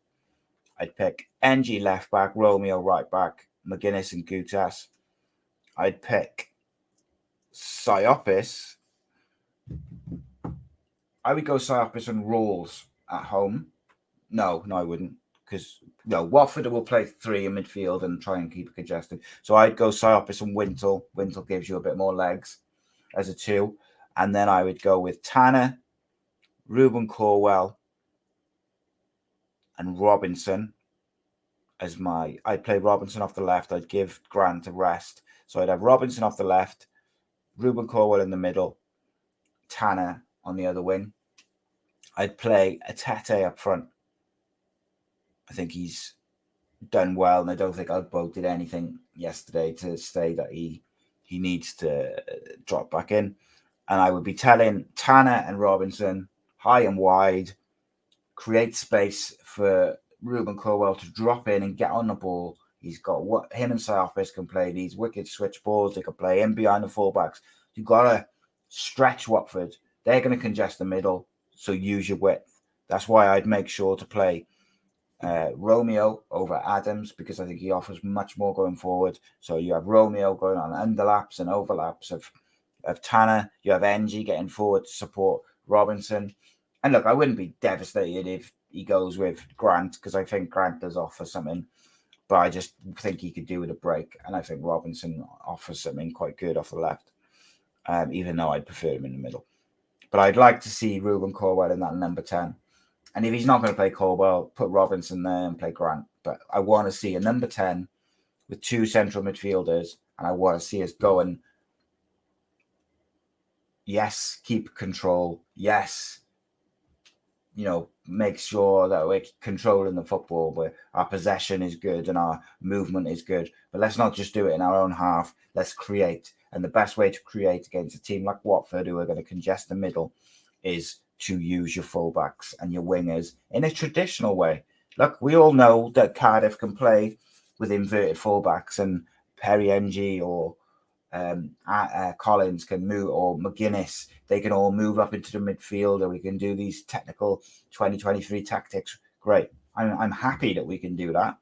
[SPEAKER 1] I'd pick NG left back, Romeo right back, McGuinness and Gutas. I'd pick Siopis. I would go Siopis and Rawls at home. No, I wouldn't. Because Watford will play 3 in midfield and try and keep it congested. So I'd go Siopis and Wintle. Wintle gives you a bit more legs as a 2. And then I would go with Tanner, Ruben Corwell, and Robinson as I'd play Robinson off the left. I'd give Grant a rest. So I'd have Robinson off the left, Ruben Corwell in the middle, Tanner on the other wing. I'd play Atete up front. I think he's done well, and I don't think Ugbo did anything yesterday to say that he needs to drop back in. And I would be telling Tanner and Robinson, high and wide, create space for Ruben Corwell to drop in and get on the ball. He's got him and Siopis can play these wicked switch balls. They can play in behind the fullbacks. You've got to stretch Watford. They're going to congest the middle, so use your width. That's why I'd make sure to play Romeo over Adams, because I think he offers much more going forward. So you have Romeo going on underlaps and overlaps of Tanner. You have NG getting forward to support Robinson. And look, I wouldn't be devastated if he goes with Grant, because I think Grant does offer something, but I just think he could do with a break. And I think Robinson offers something quite good off the left, even though I'd prefer him in the middle. But I'd like to see Ruben Corwell in that number 10. And if he's not going to play Corwell, put Robinson there and play Grant. But I want to see a number 10 with 2 central midfielders, and I want to see us going, yes, keep control. Yes, make sure that we're controlling the football, where our possession is good and our movement is good. But let's not just do it in our own half. Let's create. And the best way to create against a team like Watford, who are going to congest the middle, is to use your fullbacks and your wingers in a traditional way. Look, we all know that Cardiff can play with inverted fullbacks, and Perry NG or Collins can move, or McGuinness. They can all move up into the midfield, or we can do these technical 2023 tactics. Great. I'm happy that we can do that.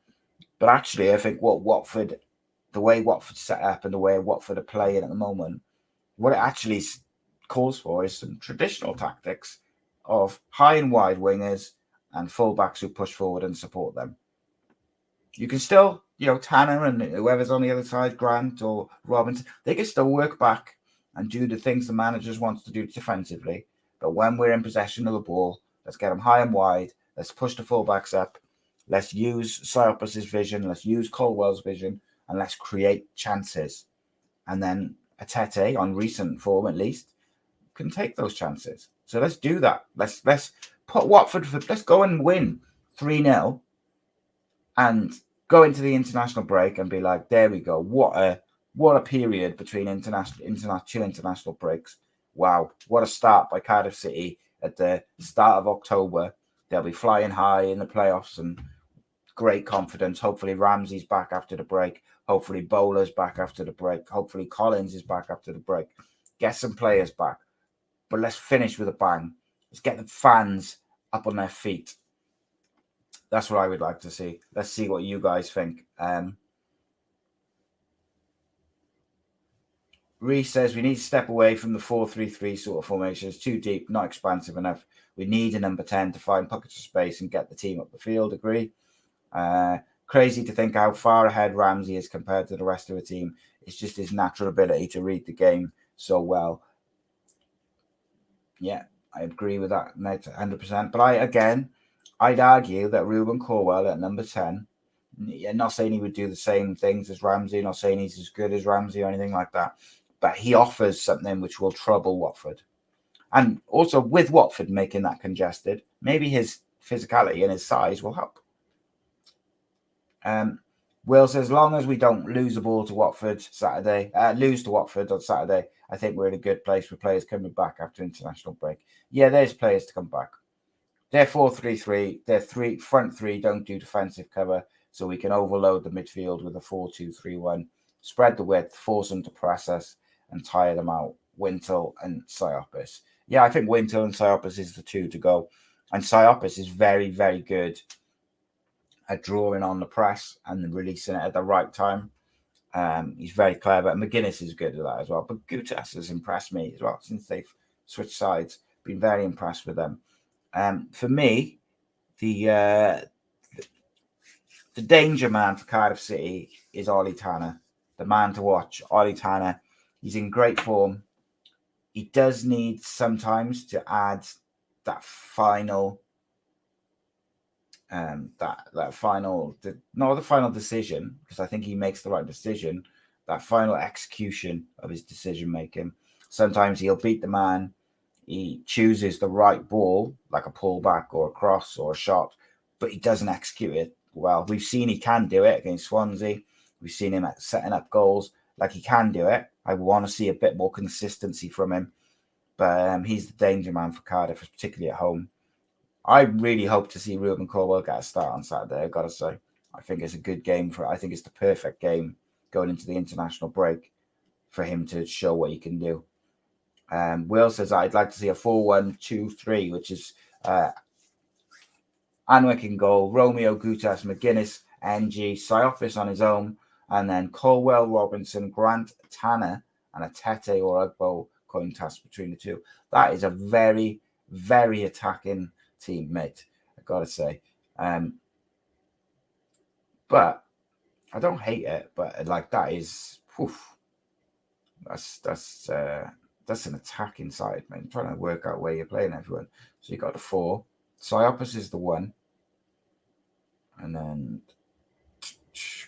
[SPEAKER 1] But actually, I think the way Watford's set up and the way Watford are playing at the moment, what it actually calls for is some traditional tactics of high and wide wingers and fullbacks who push forward and support them. You can still, Tanner and whoever's on the other side, Grant or Robinson, they can still work back and do the things the managers want to do defensively. But when we're in possession of the ball, let's get them high and wide. Let's push the fullbacks up. Let's use Siopas's vision. Let's use Colwell's vision, and let's create chances. And then Atete, on recent form at least, can take those chances. So let's do that. Let's put Watford let's go and win 3-0 and go into the international break and be like, there we go. What a period between two international breaks. Wow, what a start by Cardiff City at the start of October. They'll be flying high in the playoffs and great confidence. Hopefully Ramsey's back after the break. Hopefully Bowler's back after the break. Hopefully Collins is back after the break. Get some players back. But let's finish with a bang. Let's get the fans up on their feet. That's what I would like to see. Let's see what you guys think. Reece says we need to step away from the 4-3-3 sort of formation. It's too deep, not expansive enough. We need a number 10 to find pockets of space and get the team up the field. Agree. Crazy to think how far ahead Ramsey is compared to the rest of the team. It's just his natural ability to read the game so well. Yeah, I agree with that 100%. But I'd argue that Ruben Corwell at number 10, I'm not saying he would do the same things as Ramsey, not saying he's as good as Ramsey or anything like that, but he offers something which will trouble Watford. And also with Watford making that congested, maybe his physicality and his size will help. Will says, as long as we don't lose the ball to Watford on Saturday, I think we're in a good place with players coming back after international break. Yeah, there's players to come back. They're 4-3-3. Their front three don't do defensive cover, so we can overload the midfield with a 4-2-3-1, spread the width, force them to press us, and tire them out. Wintle and Siopis. Yeah, I think Wintle and Siopis is the two to go. And Siopis is very, very good at drawing on the press and releasing it at the right time. He's very clever. McGuinness is good at that as well. But Gutas has impressed me as well since they've switched sides. Been very impressed with them. For me, the danger man for Cardiff City is Ollie Tanner. The man to watch, Ollie Tanner. He's in great form. He does need sometimes to add that final... the final decision, because I think he makes the right decision, that final execution of his decision making. Sometimes he'll beat the man, he chooses the right ball, like a pullback or a cross or a shot, but he doesn't execute it well. We've seen he can do it against Swansea. We've seen him setting up goals, like he can do it. I want to see a bit more consistency from him, but he's the danger man for Cardiff, particularly at home. I really hope to see Ruben Corwell get a start on Saturday, I've got to say. I think it's a good game I think it's the perfect game going into the international break for him to show what he can do. Will says, I'd like to see a 4-1-2-3, which is Anwick in goal, Romeo, Gutas, McGuinness, NG, Siofis on his own, and then Colwell, Robinson, Grant, Tanner, and a Tete or Ugbo coin toss between the two. That is a very, very attacking team, mate, I've got to say. But I don't hate it, but like that is, that's an attacking side, man. Trying to work out where you're playing everyone. So you got the 4. Siopis is the 1. And then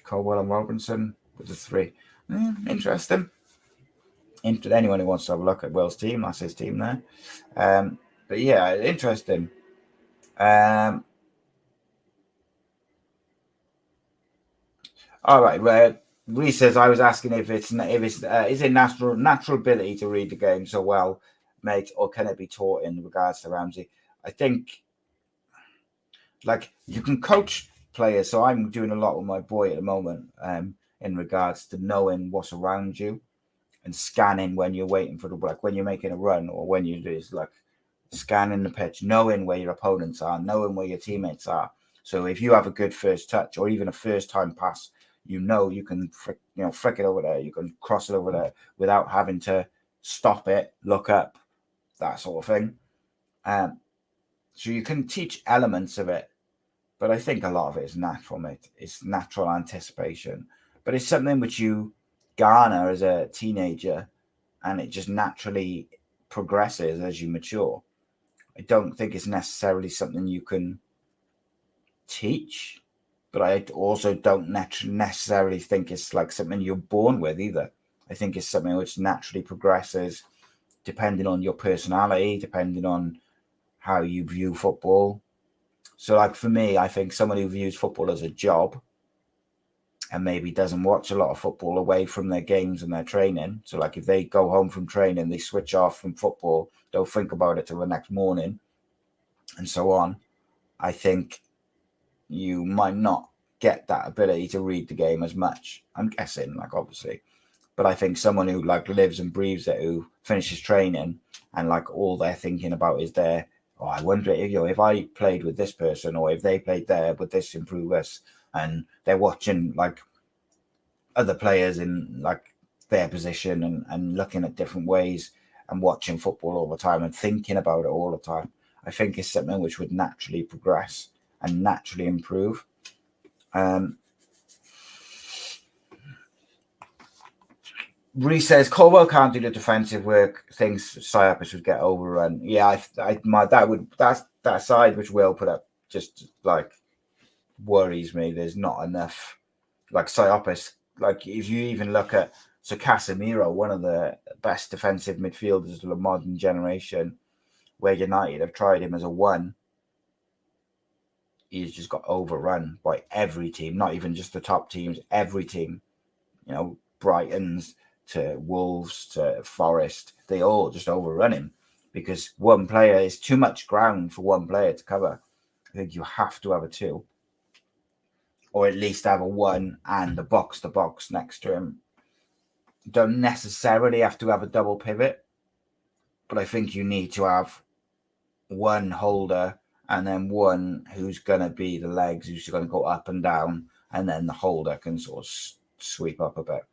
[SPEAKER 1] Colwell and Robinson with the 3. Interesting. Anyone who wants to have a look at Will's team, that's his team there. But yeah, interesting. All right. Reece says, I was asking if it's is it natural ability to read the game so well, mate, or can it be taught in regards to Ramsey? I think like you can coach players. So I'm doing a lot with my boy at the moment in regards to knowing what's around you and scanning when you're waiting for when you're making a run or when you do is like scanning the pitch, knowing where your opponents are, knowing where your teammates are. So if you have a good first touch or even a first time pass, you can flick it over there, you can cross it over there without having to stop it, look up, that sort of thing. So you can teach elements of it, but I think a lot of it is natural, mate. It's natural anticipation, but it's something which you garner as a teenager, and it just naturally progresses as you mature. I don't think it's necessarily something you can teach, but I also don't necessarily think it's like something you're born with either. I think it's something which naturally progresses depending on your personality, depending on how you view football. So like for me, I think someone who views football as a job and maybe doesn't watch a lot of football away from their games and their training. So like if they go home from training, they switch off from football, don't think about it till the next morning and so on. I think you might not get that ability to read the game as much. I'm guessing, like obviously. But I think someone who like lives and breathes it, who finishes training and like all they're thinking about is I wonder if I played with this person or if they played there, would this improve us? And they're watching like other players in like their position and looking at different ways and watching football all the time and thinking about it all the time. I think it's something which would naturally progress and naturally improve. Reece says Colwell can't do the defensive work. Thinks Siopis would get overrun. Yeah, that side which Will put up just like worries me. There's not enough like Siopis. Like if you even look at Casemiro, one of the best defensive midfielders of the modern generation, where United have tried him as a 1. He's just got overrun by every team, not even just the top teams, every team. Brighton's to Wolves to Forest, they all just overrun him because one player is too much ground for one player to cover. I think you have to have a 2 or at least have a 1 and a box-to-box next to him. You don't necessarily have to have a double pivot, but I think you need to have one holder and then one who's going to be the legs, who's going to go up and down, and then the holder can sort of sweep up a bit.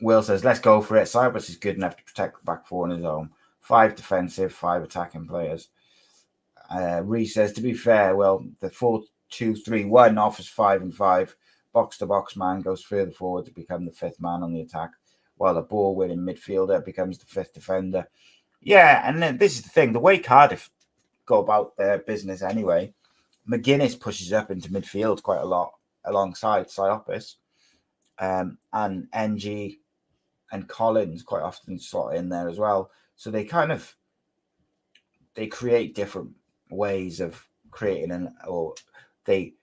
[SPEAKER 1] Will says, let's go for it. Cyrus is good enough to protect the back 4 on his own. 5 defensive, 5 attacking players. Reece says, to be fair, well, the 4-2-3-1 offers 5 and 5. Box-to-box man goes further forward to become the 5th man on the attack, while the ball-winning midfielder becomes the 5th defender. Yeah, and then this is the thing. The way Cardiff go about their business anyway, McGuinness pushes up into midfield quite a lot alongside Siopis. And NG and Collins quite often slot in there as well. So they create different ways of creating or they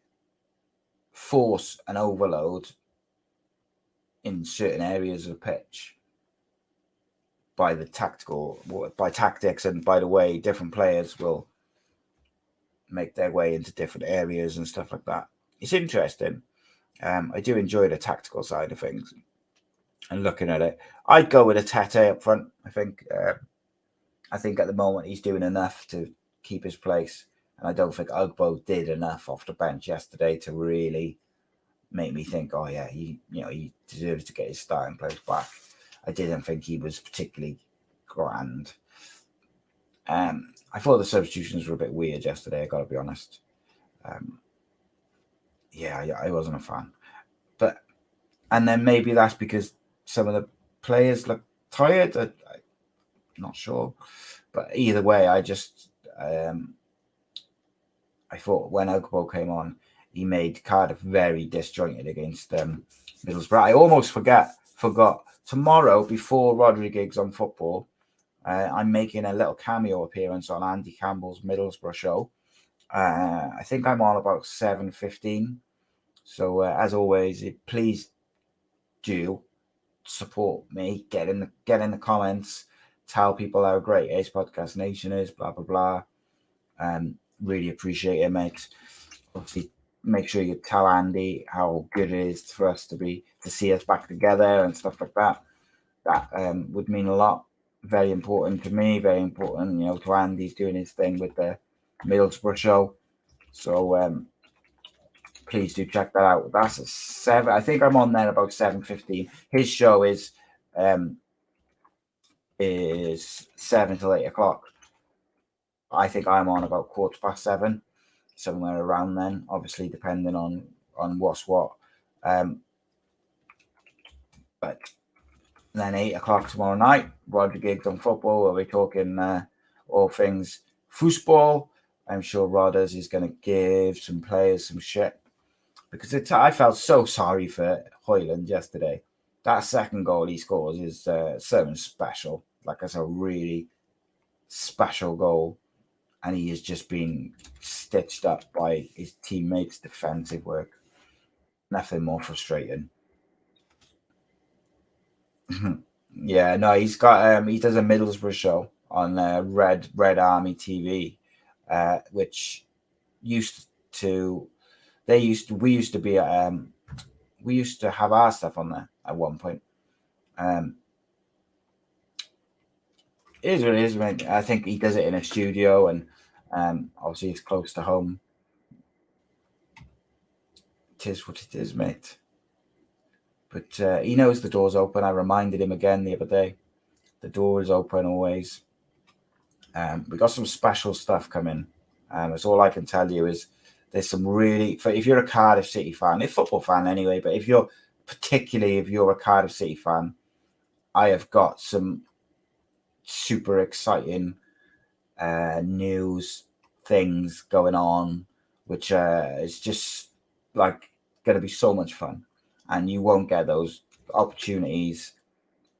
[SPEAKER 1] force an overload in certain areas of the pitch by tactics and by the way different players will make their way into different areas and stuff like that. It's interesting. I do enjoy the tactical side of things. and looking at it, I'd go with a Tete up front. I think at the moment he's doing enough to keep his place, and I don't think Ugbo did enough off the bench yesterday to really make me think, oh yeah, he deserves to get his starting place back. I didn't think he was particularly grand. I thought the substitutions were a bit weird yesterday. I got to be honest. I wasn't a fan, and then maybe that's because some of the players look tired. I'm not sure, but either way, I thought when Ugbo came on, he made Cardiff very disjointed against Middlesbrough. I almost forgot tomorrow before Rhodri Giggs on football. I'm making a little cameo appearance on Andy Campbell's Middlesbrough show. I think I'm on about 7:15. So as always, please do support me. Get in the comments. Tell people how great Ace Podcast Nation is. Blah blah blah. Really appreciate it, mate. Obviously, make sure you tell Andy how good it is for us to see us back together and stuff like that. That would mean a lot. Very important to me. Very important, to Andy's doing his thing with the Middlesbrough show. So please do check that out. That's at 7. I think I'm on there about 7:15. His show is 7 till 8 o'clock. I think I'm on about 7:15, somewhere around then. Obviously, depending on what's what. But then 8 o'clock tomorrow night, Rhodri Giggs on football. We'll be talking all things football. I'm sure Rodders is going to give some players some shit. Because I felt so sorry for Hoyland yesterday. That second goal he scores is something special. Like, it's a really special goal. And he has just been stitched up by his teammates' defensive work. Nothing more frustrating. Yeah, no, he's got he does a Middlesbrough show on Red Army TV, which we used to have our stuff on there at one point. It is what it is, mate. I think he does it in a studio, and obviously it's close to home. It is what it is, mate. But he knows the door's open. I reminded him again the other day. The door is open always. We got some special stuff coming. That's all I can tell you is there's some really, if you're a Cardiff City fan, a football fan anyway, but if you're a Cardiff City fan, I have got some super exciting news things going on, which is just like going to be so much fun. And you won't get those opportunities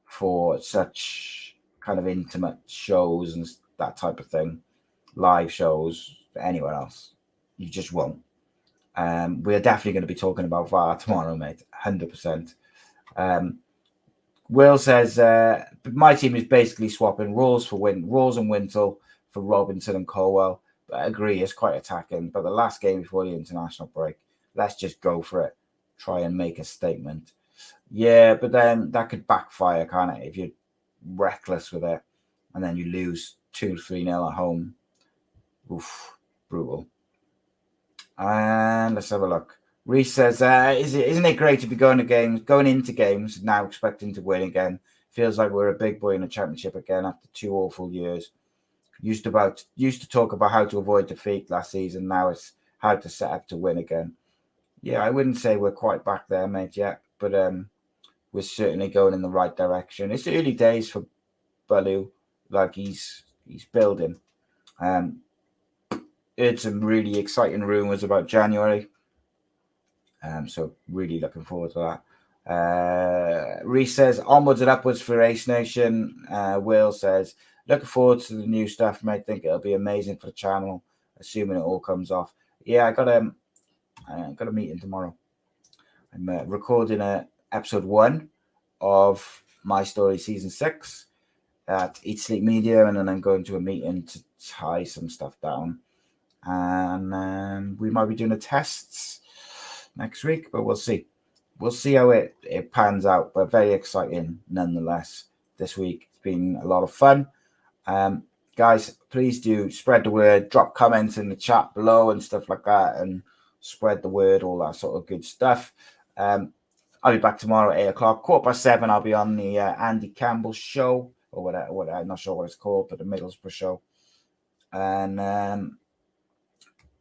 [SPEAKER 1] for such kind of intimate shows and that type of thing, live shows anywhere else. You just won't. We're definitely going to be talking about VAR tomorrow, mate. 100%. Will says, my team is basically swapping Rawls and Wintle for Robinson and Colwell. But I agree, it's quite attacking. But the last game before the international break, let's just go for it. Try and make a statement. Yeah, but then that could backfire, can't it? If you're reckless with it and then you lose 2-3-0 at home. Oof, brutal. And let's have a look. Reese says, isn't it great to be going into games now expecting to win again? Feels like we're a big boy in the championship again after 2 awful years. Used to talk about how to avoid defeat last season. Now it's how to set up to win again. Yeah, I wouldn't say we're quite back there, mate, yet, but we're certainly going in the right direction. It's early days for Baloo, like he's building. Heard some really exciting rumours about January. So really looking forward to that. Reese says, onwards and upwards for Ace Nation. Will says, looking forward to the new stuff, mate. Think it'll be amazing for the channel, assuming it all comes off. Yeah, I got a meeting tomorrow. I'm recording episode 1 of My Story Season 6 at Eat Sleep Media, and then I'm going to a meeting to tie some stuff down. And we might be doing the tests next week, but we'll see. we'll see how it pans out, but very exciting nonetheless this week. It's been a lot of fun. Guys, please do spread the word, drop comments in the chat below and stuff like that, and spread the word, all that sort of good stuff. I'll be back tomorrow at 8 o'clock, 7:15. I'll be on the Andy Campbell show, or whatever, I'm not sure what it's called, but the Middlesbrough show. And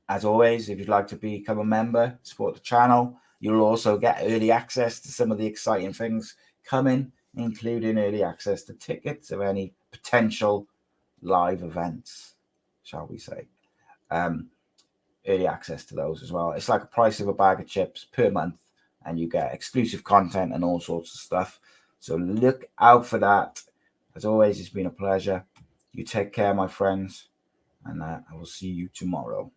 [SPEAKER 1] as always, if you'd like to become a member, support the channel, you'll also get early access to some of the exciting things coming, including early access to tickets of any potential live events, shall we say. Early access to those as well. It's like a price of a bag of chips per month, and you get exclusive content and all sorts of stuff. So look out for that. As always, it's been a pleasure. You take care, my friends, and I will see you tomorrow.